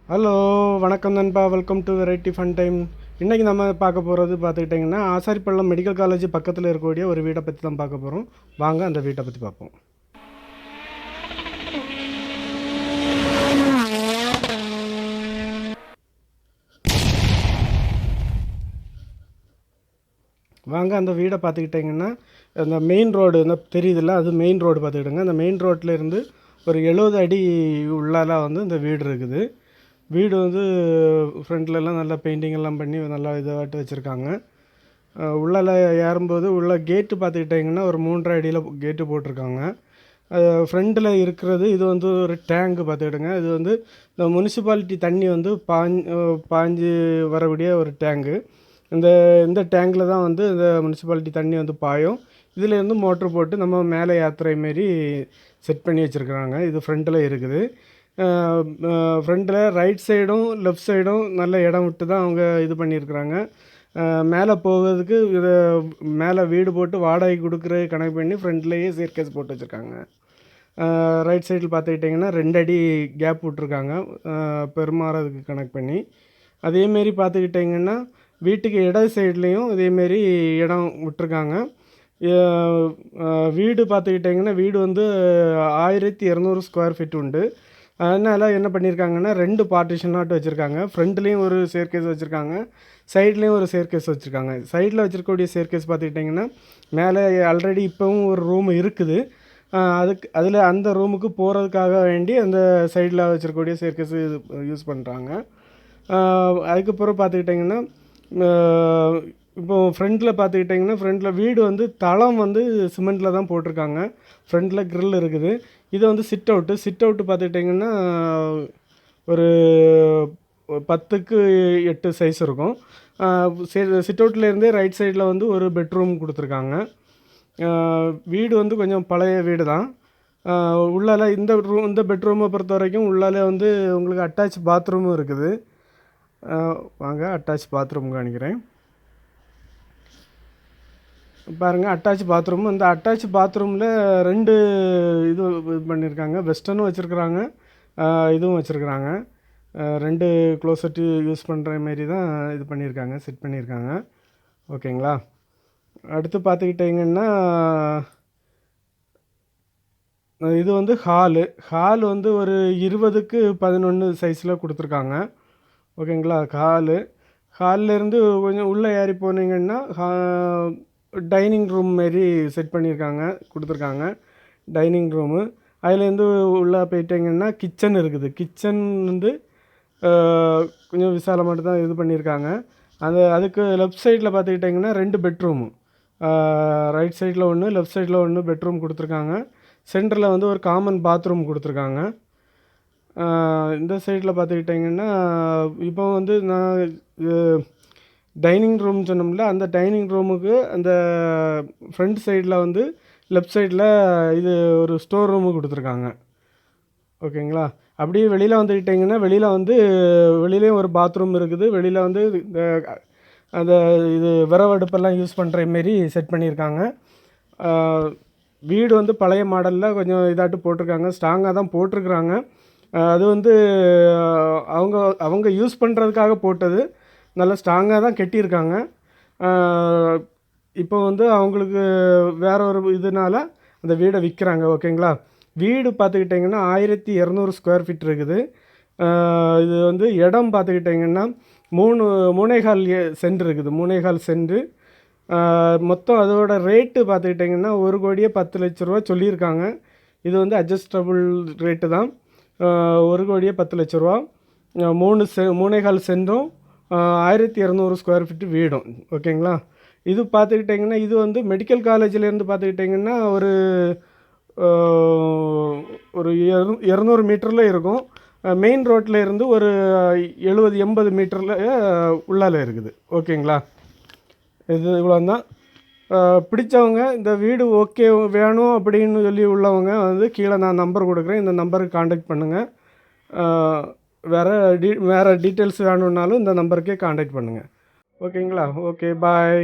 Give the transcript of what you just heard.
Hello, வணக்கம் நண்பா. Welcome to variety fun time. இன்றைக்கி நம்ம பார்க்க போகிறது பார்த்துக்கிட்டிங்கன்னா ஆசாரிப்பள்ளம் மெடிக்கல் காலேஜ் பக்கத்தில் இருக்கக்கூடிய ஒரு வீட்டை பற்றி தான் பார்க்க போகிறோம். வாங்க அந்த வீட்டை பற்றி பார்ப்போம். வாங்க அந்த வீடை பார்த்துக்கிட்டிங்கன்னா அந்த மெயின் ரோடு இந்த தெரியுதுல்ல, அது மெயின் ரோடு பார்த்துக்கிட்டுங்க. அந்த மெயின் ரோட்லேருந்து ஒரு 70 அடி உள்ளால வந்து இந்த வீடு இருக்குது. வீடு வந்து ஃப்ரண்ட்லலாம் நல்லா பெயிண்டிங் எல்லாம் பண்ணி நல்லா இதாட்டு வச்சுருக்காங்க. உள்ளால ஏறும்போது உள்ள கேட்டு பார்த்துக்கிட்டிங்கன்னா ஒரு 3.5 அடியில் கேட்டு போட்டிருக்காங்க. ஃப்ரண்ட்டில் இருக்கிறது இது வந்து ஒரு டேங்கு பார்த்துக்கிடுங்க. இது வந்து இந்த முனிசிபாலிட்டி தண்ணி வந்து பாஞ்சு வரக்கூடிய ஒரு டேங்கு. இந்த டேங்கில் தான் வந்து இந்த முனிசிபாலிட்டி தண்ணி வந்து பாயும். இதுலேருந்து மோட்ரு போட்டு நம்ம மேலே யாத்திரை மாரி செட் பண்ணி வச்சுருக்குறாங்க. இது ஃப்ரண்ட்டில் இருக்குது. ஃப்ரண்ட்டில் ரைட் சைடும் லெஃப்ட் சைடும் நல்ல இடம் விட்டு தான் அவங்க இது பண்ணியிருக்கிறாங்க. மேலே போகிறதுக்கு இதை மேலே வீடு போட்டு வாடகை கொடுக்குற கணக்கு பண்ணி ஃப்ரண்ட்லேயே சேர்க்கேஸ் போட்டு வச்சுருக்காங்க. ரைட் சைடில் பார்த்துக்கிட்டிங்கன்னா 2 அடி கேப் விட்ருக்காங்க பெருமாறதுக்கு கணக்கு பண்ணி. அதேமாரி பார்த்துக்கிட்டிங்கன்னா வீட்டுக்கு இடது சைட்லேயும் இதேமாரி இடம் விட்ருக்காங்க. வீடு பார்த்துக்கிட்டிங்கன்னா வீடு வந்து 1200 ஸ்கொயர் ஃபீட் உண்டு. அதனால் என்ன பண்ணியிருக்காங்கன்னா 2 பார்ட்டிஷனாட்டு வச்சுருக்காங்க. ஃப்ரண்ட்லேயும் ஒரு சேர்க்கேஸ் வச்சுருக்காங்க, சைட்லேயும் ஒரு சேர்க்கேஸ் வச்சுருக்காங்க. சைடில் வச்சுருக்கக்கூடிய சேர்க்கேஸ் பார்த்துக்கிட்டிங்கன்னா மேலே ஆல்ரெடி இப்போவும் ஒரு ரூம் இருக்குது. அந்த ரூமுக்கு போகிறதுக்காக வேண்டி அந்த சைடில் வச்சுருக்கக்கூடிய சேர்க்கேஸ் யூஸ் பண்ணுறாங்க. அதுக்கப்புறம் பார்த்துக்கிட்டிங்கன்னா இப்போது ஃப்ரண்ட்டில் பார்த்துக்கிட்டிங்கன்னா ஃப்ரண்ட்டில் வீடு வந்து தளம் வந்து சிமெண்ட்டில் தான் போட்டிருக்காங்க. ஃப்ரண்ட்டில் க்ரில் இருக்குது. இது வந்து சிட் அவுட்டு பார்த்துக்கிட்டிங்கன்னா ஒரு 10க்கு 8 சைஸ் இருக்கும். சிட் அவுட்லேருந்தே ரைட் சைடில் வந்து ஒரு பெட்ரூம் கொடுத்துருக்காங்க. வீடு வந்து கொஞ்சம் பழைய வீடு தான். உள்ளால இந்த பெட்ரூமை பொறுத்த வரைக்கும் உள்ளால வந்து உங்களுக்கு அட்டாச் பாத்ரூமும் இருக்குது. வாங்க அட்டாச் பாத்ரூம் காணிக்கிறேன். பாருங்கள், அட்டாச் பாத்ரூம். இந்த அட்டாச் பாத்ரூமில் 2 இது பண்ணியிருக்காங்க. வெஸ்டர்னும் வச்சுருக்குறாங்க, இதுவும் வச்சுருக்குறாங்க. 2 க்ளோசெட்டு யூஸ் பண்ணுற மாரி தான் இது பண்ணியிருக்காங்க, செட் பண்ணியிருக்காங்க. ஓகேங்களா. அடுத்து பார்த்துக்கிட்டிங்கன்னா இது வந்து ஹால் வந்து ஒரு 20க்கு 11 சைஸில் கொடுத்துருக்காங்க. ஓகேங்களா. ஹால்லேருந்து கொஞ்சம் உள்ளே ஏறி போனீங்கன்னா டைனிங் ரூம் மாரி செட் பண்ணியிருக்காங்க, கொடுத்துருக்காங்க. டைனிங் ரூமு அதுலேருந்து உள்ளே போயிட்டிங்கன்னா கிச்சன் இருக்குது. கிச்சன் வந்து கொஞ்சம் விசாலமாக தான் இது பண்ணியிருக்காங்க. அதுக்கு லெஃப்ட் சைடில் பார்த்துக்கிட்டிங்கன்னா 2 பெட்ரூமு, ரைட் சைடில் ஒன்று லெஃப்ட் சைடில் ஒன்று பெட்ரூம் கொடுத்துருக்காங்க. சென்டரில் வந்து ஒரு காமன் பாத்ரூம் கொடுத்துருக்காங்க. இந்த சைடில் பார்த்துக்கிட்டிங்கன்னா இப்போ வந்து நான் டைனிங் ரூம் சொன்னோம்ல, அந்த டைனிங் ரூமுக்கு அந்த ஃப்ரண்ட் சைடில் வந்து லெஃப்ட் சைடில் இது ஒரு ஸ்டோர் ரூமு கொடுத்துருக்காங்க. ஓகேங்களா. அப்படியே வெளியில் வந்துக்கிட்டிங்கன்னா வெளியிலேயும் ஒரு பாத்ரூம் இருக்குது. வெளியில் வந்து அந்த இது விறகடுப்பெல்லாம் யூஸ் பண்ணுற மாரி செட் பண்ணியிருக்காங்க. வீடு வந்து பழைய மாடலில் கொஞ்சம் இதாட்டு போட்டிருக்காங்க, ஸ்ட்ராங்காக தான் போட்டிருக்குறாங்க. அது வந்து அவங்க யூஸ் பண்ணுறதுக்காக போட்டது, நல்லா ஸ்ட்ராங்காக தான் கட்டியிருக்காங்க. இப்போ வந்து அவங்களுக்கு வேற ஒரு இதனால் அந்த வீடை விற்கிறாங்க. ஓகேங்களா. வீடு பார்த்துக்கிட்டிங்கன்னா 1200 ஸ்கொயர் ஃபீட் இருக்குது. இது வந்து இடம் பார்த்துக்கிட்டிங்கன்னா 3.25 சென்ட் இருக்குது. 3.25 சென்ட் மொத்தம். அதோட ரேட்டு பார்த்துக்கிட்டிங்கன்னா 1,10,00,000 சொல்லியிருக்காங்க. இது வந்து அட்ஜஸ்டபுள் ரேட்டு தான். 1,10,00,000. 3.25 சென்டும் 1200 ஸ்கொயர் ஃபீட்டு வீடும். ஓகேங்களா. இது பார்த்துக்கிட்டிங்கன்னா இது வந்து மெடிக்கல் காலேஜிலேருந்து பார்த்துக்கிட்டிங்கன்னா ஒரு 200 மீட்டரில் இருக்கும். மெயின் ரோட்டில் இருந்து ஒரு 70-80 மீட்டரில் உள்ளால இருக்குது. ஓகேங்களா. இது இவ்வளோ தான். பிடிச்சவங்க இந்த வீடு ஓகே வேணும் அப்படின்னு சொல்லி உள்ளவங்க வந்து கீழே நான் நம்பர் கொடுக்குறேன், இந்த நம்பருக்கு காண்டாக்ட் பண்ணுங்கள். வேறு டீட்டெயில்ஸ் வேணும்னாலும் இந்த நம்பருக்கே காண்டாக்ட் பண்ணுங்கள். ஓகேங்களா. ஓகே, பாய்.